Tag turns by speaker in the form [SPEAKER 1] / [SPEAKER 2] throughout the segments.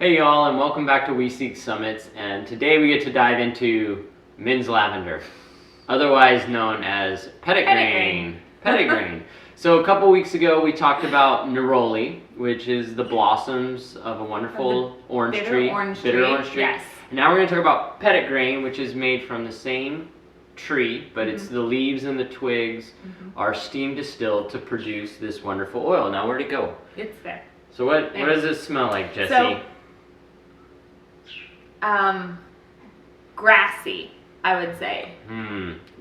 [SPEAKER 1] Hey y'all, and welcome back to We Seek Summits, and today we get to dive into men's lavender, otherwise known as Petitgrain. Petitgrain. So a couple weeks ago we talked about neroli, which is the blossoms of a wonderful orange tree. Bitter orange tree.
[SPEAKER 2] Yes.
[SPEAKER 1] And now we're going to talk about Petitgrain, which is made from the same tree, but it's the leaves and the twigs are steam distilled to produce this wonderful oil. Now where'd it go?
[SPEAKER 2] It's there.
[SPEAKER 1] So what does this smell like, Jessie?
[SPEAKER 2] So, grassy, I would say.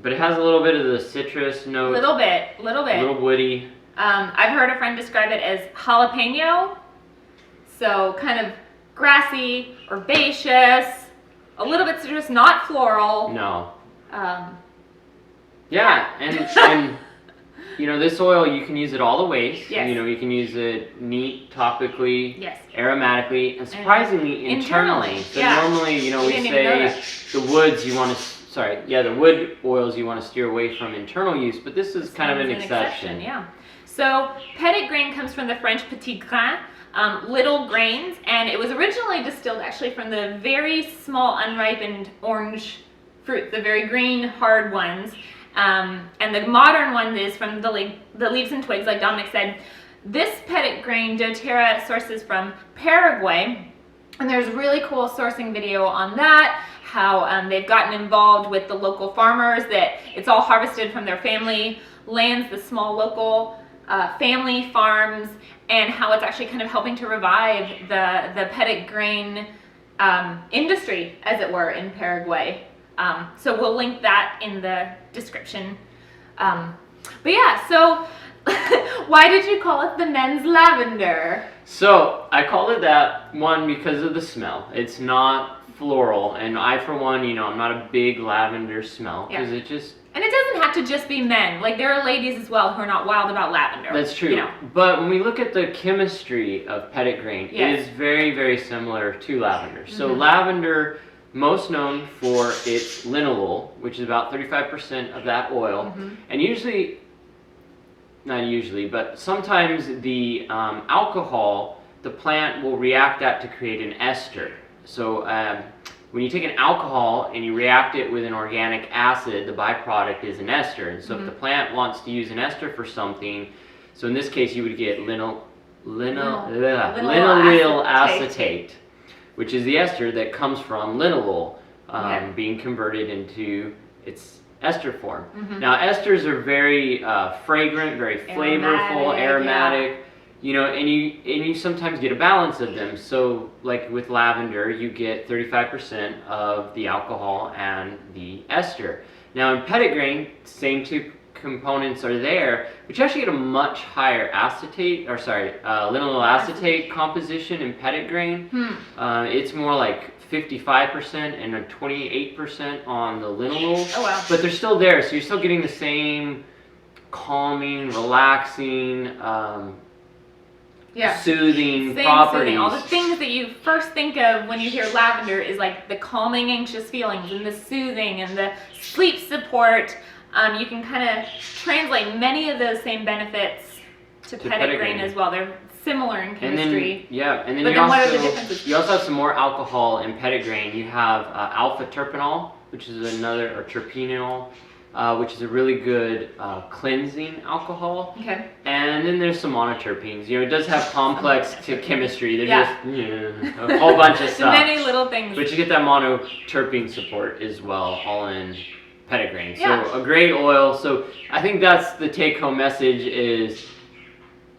[SPEAKER 1] But it has a little bit of the citrus note.
[SPEAKER 2] Little bit.
[SPEAKER 1] A little woody.
[SPEAKER 2] I've heard a friend describe it as jalapeno. So kind of grassy, herbaceous, a little bit citrus, not floral.
[SPEAKER 1] No.
[SPEAKER 2] Yeah.
[SPEAKER 1] And you know, this oil, you can use it all the ways.
[SPEAKER 2] Yes.
[SPEAKER 1] You know, you can use it neat, topically,
[SPEAKER 2] Yes.
[SPEAKER 1] aromatically, and surprisingly internally. So
[SPEAKER 2] yeah.
[SPEAKER 1] normally, you know,
[SPEAKER 2] We
[SPEAKER 1] we
[SPEAKER 2] didn't even know
[SPEAKER 1] say the woods you want to, the wood oils you want to steer away from internal use, but this is kind of an exception.
[SPEAKER 2] Yeah. So Petitgrain comes from the French Petitgrain, little grains, and it was originally distilled actually from the very small unripened orange fruit, the very green hard ones. And the modern one is from the leaves and twigs, like Dominic said. This Petitgrain doTERRA sources from Paraguay, and there's a really cool sourcing video on that, how they've gotten involved with the local farmers, that it's all harvested from their family lands, the small local family farms, and how it's actually kind of helping to revive the Petitgrain industry, as it were, in Paraguay. So we'll link that in the description. But yeah, so why did you call it the men's lavender?
[SPEAKER 1] So I called it that, one, because of the smell. It's not floral, and I, for one, you know, I'm not a big lavender smell, because it just...
[SPEAKER 2] And it doesn't have to just be men. Like, there are ladies as well who are not wild about lavender.
[SPEAKER 1] That's true.
[SPEAKER 2] You know.
[SPEAKER 1] But when we look at the chemistry of Petitgrain, it is very, very similar to lavender. So lavender, most known for its linalool, which is about 35% of that oil. And usually, not usually, but sometimes the alcohol, the plant will react that to create an ester. So when you take an alcohol and you react it with an organic acid, the byproduct is an ester. And so if the plant wants to use an ester for something, so in this case you would get linylyl acetate, which is the ester that comes from linalool being converted into its ester form. Now esters are very fragrant, very flavorful, aromatic. You know, and you sometimes get a balance of them. So like with lavender, you get 35% of the alcohol and the ester. Now in Petitgrain, same two components are there, but you actually get a much higher linyl acetate composition in Petitgrain. It's more like 55% and a 28% on the linalool.
[SPEAKER 2] Oh wow.
[SPEAKER 1] But they're still there, so you're still getting the same calming, relaxing, soothing properties. Soothing.
[SPEAKER 2] All the things that you first think of when you hear lavender is like the calming, anxious feelings, and the soothing, and the sleep support. You can kind of translate many of those same benefits to Petitgrain as well. They're similar in chemistry.
[SPEAKER 1] And then,
[SPEAKER 2] what are the differences?
[SPEAKER 1] You also have some more alcohol in Petitgrain. You have alpha terpenol, which is another, or terpenol, which is a really good cleansing alcohol. Okay. And then there's some monoterpenes. You know, it does have complex chemistry. There's just a whole bunch of stuff.
[SPEAKER 2] Many little things.
[SPEAKER 1] But you get that monoterpene support as well, all in Petitgrain. So a great oil. So I think that's the take-home message is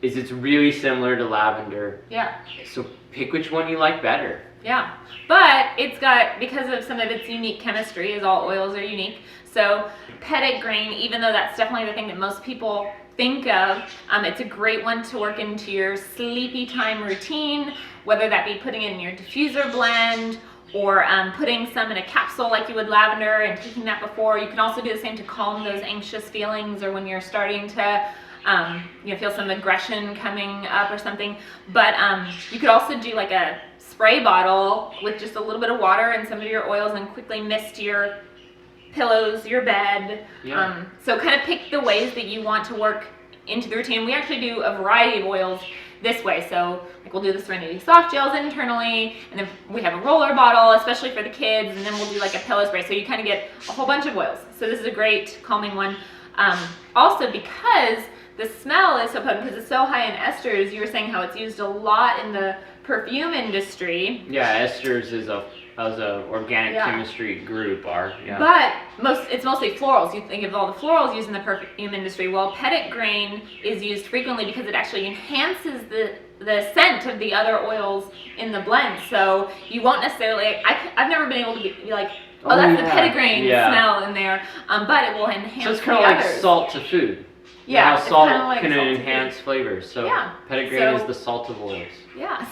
[SPEAKER 1] it's really similar to lavender. Yeah. So pick which one you like better.
[SPEAKER 2] Yeah, but it's got, because of some of its unique chemistry, as all oils are unique, so Petitgrain, even though that's definitely the thing that most people think of, it's a great one to work into your sleepy time routine, whether that be putting it in your diffuser blend, or putting some in a capsule like you would lavender and taking that before. You can also do the same to calm those anxious feelings, or when you're starting to feel some aggression coming up or something. But you could also do like a spray bottle with just a little bit of water and some of your oils and quickly mist your pillows, your bed. So kind of pick the ways that you want to work into the routine. We actually do a variety of oils this way. So like we'll do the Serenity soft gels internally, and then we have a roller bottle, especially for the kids, and then we'll do like a pillow spray. So you kind of get a whole bunch of oils. So this is a great calming one. Also, because the smell is so potent, because it's so high in esters, you were saying how it's used a lot in the perfume industry.
[SPEAKER 1] Yeah, esters is a organic chemistry group
[SPEAKER 2] But it's mostly florals. You think of all the florals used in the perfume industry. Well, Petitgrain is used frequently because it actually enhances the scent of the other oils in the blend. So you won't necessarily, I've never been able to be like, oh, that's the Petitgrain smell in there, but it will enhance.
[SPEAKER 1] So it's kind of like salt to food.
[SPEAKER 2] Yeah,
[SPEAKER 1] how salt can enhance flavors. So Petitgrain is the salt of oils.
[SPEAKER 2] Yeah.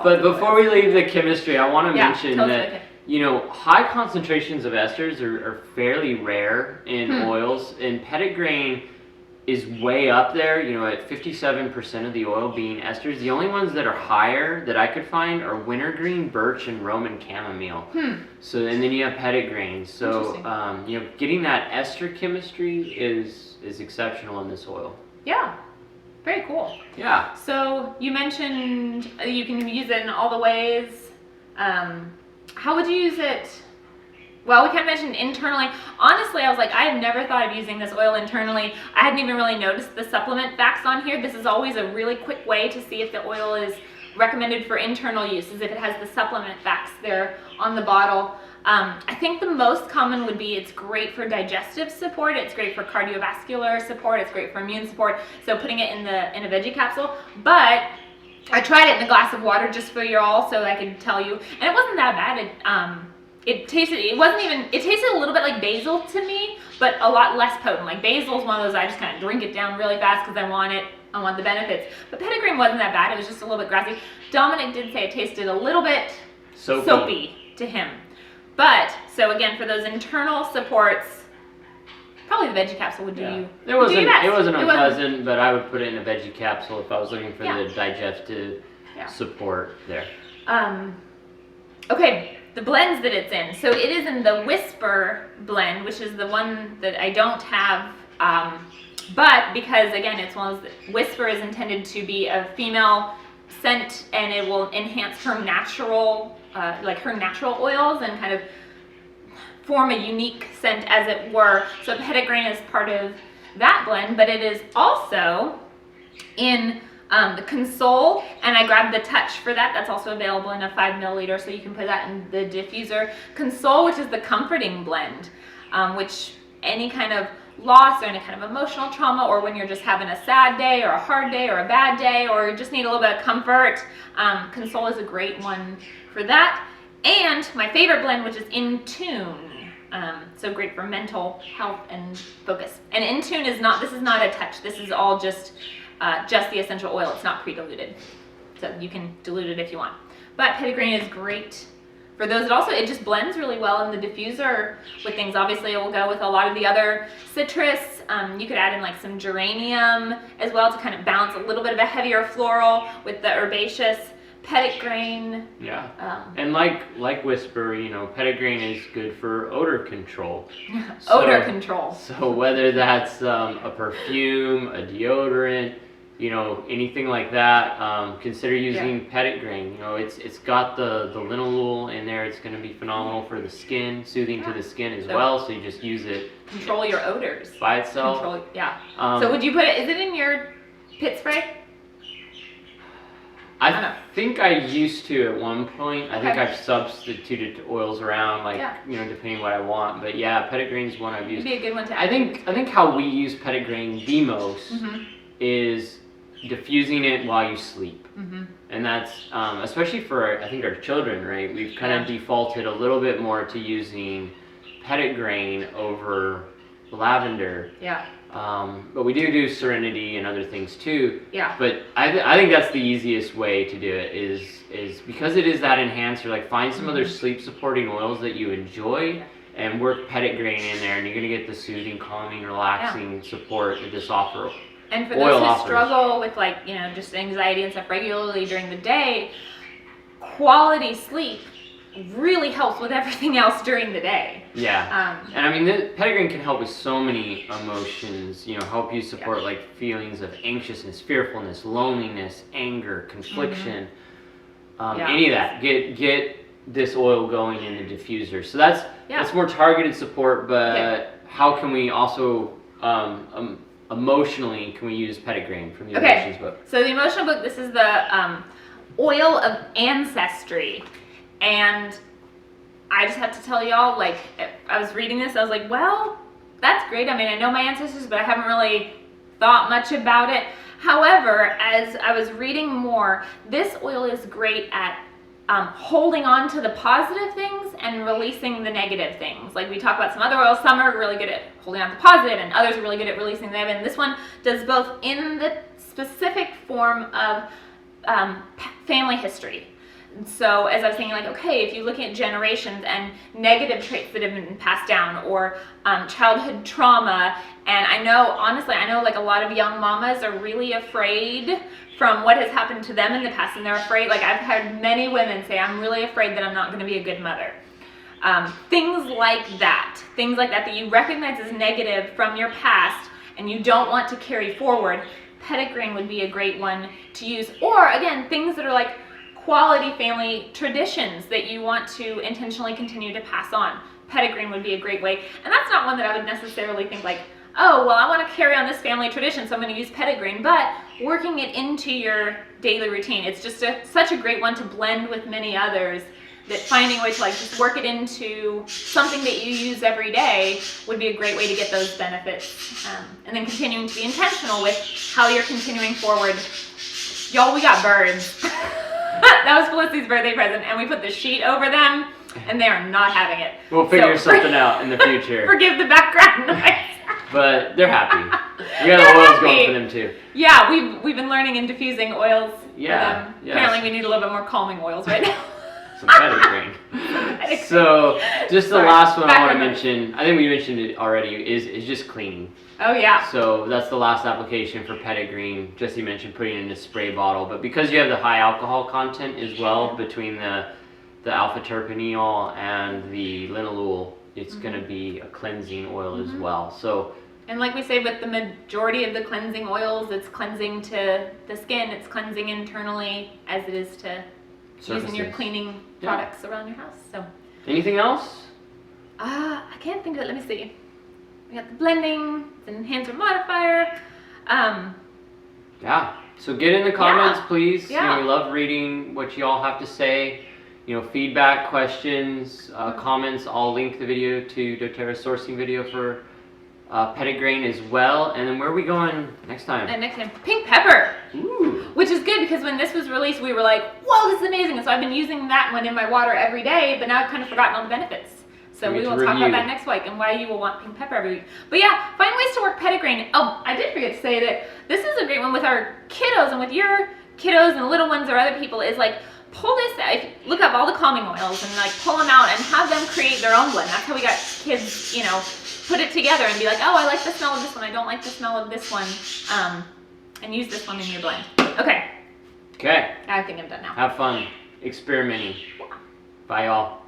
[SPEAKER 1] But before we leave the chemistry, I want to mention that high concentrations of esters are fairly rare in oils, and Petitgrain is way up there. At 57% of the oil being esters. The only ones that are higher that I could find are wintergreen, birch, and Roman chamomile. So and then you have Petitgrain. So getting that ester chemistry is exceptional in this oil.
[SPEAKER 2] Yeah. Very cool.
[SPEAKER 1] Yeah.
[SPEAKER 2] So you mentioned you can use it in all the ways. How would you use it? Well, we kind of mentioned internally. Honestly, I was like, I have never thought of using this oil internally. I hadn't even really noticed the supplement facts on here. This is always a really quick way to see if the oil is recommended for internal use, is if it has the supplement facts there on the bottle. I think the most common would be it's great for digestive support, it's great for cardiovascular support, it's great for immune support. So putting it in a veggie capsule, but I tried it in a glass of water just for you all so I could tell you, and it wasn't that bad. It tasted a little bit like basil to me, but a lot less potent. Like basil is one of those I just kind of drink it down really fast because I want the benefits. But Petitgrain wasn't that bad. It was just a little bit grassy. Dominic did say it tasted a little bit soapy to him. But, so again, for those internal supports, probably the veggie capsule would do you.
[SPEAKER 1] It wasn't unpleasant, but I would put it in a veggie capsule if I was looking for the digestive support there.
[SPEAKER 2] Okay, the blends that it's in. So it is in the Whisper blend, which is the one that I don't have. But because, again, it's one of those, Whisper is intended to be a female scent, and it will enhance her natural oils and kind of form a unique scent, as it were. So Petitgrain is part of that blend, but it is also in the Console, and I grabbed the Touch for that. That's also available in a 5 milliliter, so you can put that in the diffuser. Console, which is the comforting blend, which any kind of loss or any kind of emotional trauma, or when you're just having a sad day or a hard day or a bad day, or just need a little bit of comfort, Console is a great one for that. And my favorite blend, which is In Tune, so great for mental health and focus. And In Tune this is not a touch. This is all just the essential oil. It's not pre-diluted, so you can dilute it if you want. But Petitgrain is great for those. It just blends really well in the diffuser with things. Obviously, it will go with a lot of the other citrus. You could add in like some geranium as well to kind of balance a little bit of a heavier floral with the herbaceous. Petitgrain. Yeah.
[SPEAKER 1] And like Whisper, Petitgrain is good for odor control.
[SPEAKER 2] Odor control.
[SPEAKER 1] So whether that's a perfume, a deodorant, anything like that, consider using Petitgrain. It's got the linalool in there. It's going to be phenomenal for the skin, soothing to the skin as well. So you just use it.
[SPEAKER 2] Control your odors.
[SPEAKER 1] By itself.
[SPEAKER 2] So would you put it? Is it in your pit spray?
[SPEAKER 1] I think I used to at one point. I think I've substituted oils around, depending what I want. But yeah, Petitgrain's one I've used.
[SPEAKER 2] It'd be a good one to
[SPEAKER 1] add. I think how we use Petitgrain the most is diffusing it while you sleep. And that's especially for I think our children, right? We've kind of defaulted a little bit more to using Petitgrain over lavender. But we do Serenity and other things too. But I think that's the easiest way to do it is because it is that enhancer. Like find some other sleep supporting oils that you enjoy and work Petitgrain in there, and you're gonna get the soothing, calming, relaxing support that this offer.
[SPEAKER 2] And for those who struggle with just anxiety and stuff regularly during the day, quality sleep really helps with everything else during the day.
[SPEAKER 1] Yeah. And I mean, Petitgrain can help with so many emotions, you know, help you support like feelings of anxiousness, fearfulness, loneliness, anger, confliction, any of that. Get this oil going in the diffuser. So that's more targeted support, but how can we also emotionally can we use Petitgrain from the emotions book?
[SPEAKER 2] So the emotional book, this is the oil of ancestry. And I just have to tell y'all, like, I was reading this, I was like, well, that's great. I mean, I know my ancestors, but I haven't really thought much about it. However, as I was reading more, this oil is great at holding on to the positive things and releasing the negative things. Like we talk about some other oils, some are really good at holding on to the positive and others are really good at releasing the negative. And this one does both in the specific form of family history. So as I was thinking, like, okay, if you look at generations and negative traits that have been passed down, or childhood trauma, and I know, honestly, I know like a lot of young mamas are really afraid from what has happened to them in the past, and they're afraid, like I've had many women say, I'm really afraid that I'm not going to be a good mother. Things like that that you recognize as negative from your past and you don't want to carry forward, Petitgrain would be a great one to use. Or again, things that are like quality family traditions that you want to intentionally continue to pass on. Petitgrain would be a great way. And that's not one that I would necessarily think like, oh, well, I want to carry on this family tradition, so I'm going to use Petitgrain, but working it into your daily routine. It's just such a great one to blend with many others, that finding a way to like just work it into something that you use every day would be a great way to get those benefits. And then continuing to be intentional with how you're continuing forward. Y'all, we got birds. That was Felicity's birthday present, and we put the sheet over them, and they are not having it.
[SPEAKER 1] We'll figure something out in the future.
[SPEAKER 2] Forgive the background noise.
[SPEAKER 1] But they're happy. We got the oils going for them too.
[SPEAKER 2] Yeah, we've been learning and diffusing oils for them.
[SPEAKER 1] Yes.
[SPEAKER 2] Apparently we need a little bit more calming oils right now.
[SPEAKER 1] Some Petitgrain. So just the last one I want to mention, I think we mentioned it already, is just cleaning.
[SPEAKER 2] Oh yeah.
[SPEAKER 1] So that's the last application for Petitgrain. Jesse mentioned putting it in a spray bottle, but because you have the high alcohol content as well between the alpha terpineol and the linalool, it's going to be a cleansing oil as well. So,
[SPEAKER 2] and like we say with the majority of the cleansing oils, it's cleansing to the skin, it's cleansing internally as it is to using your cleaning products around your house. So
[SPEAKER 1] anything else?
[SPEAKER 2] I can't think of it. Let me see. We got the blending, the enhancer modifier.
[SPEAKER 1] Yeah. So get in the comments, please.
[SPEAKER 2] Yeah.
[SPEAKER 1] You know, we love reading what you all have to say. You know, feedback, questions, comments. I'll link the video to doTERRA sourcing video for Petitgrain as well. And then where are we going next time?
[SPEAKER 2] And next time, pink pepper.
[SPEAKER 1] Ooh.
[SPEAKER 2] Which is good because when this was released, we were like, whoa, this is amazing. And so I've been using that one in my water every day, but now I've kind of forgotten all the benefits. So we will talk about that next week and why you will want pink pepper every week. But yeah, find ways to work Petitgrain. Oh, I did forget to say that this is a great one with our kiddos and with your kiddos and little ones or other people, is like, pull this out, look up all the calming oils and like pull them out and have them create their own blend. That's how we got kids, you know, put it together and be like, oh, I like the smell of this one, I don't like the smell of this one, and use this one in your blend. Okay.
[SPEAKER 1] Okay.
[SPEAKER 2] I think I'm done now.
[SPEAKER 1] Have fun experimenting. Bye, y'all.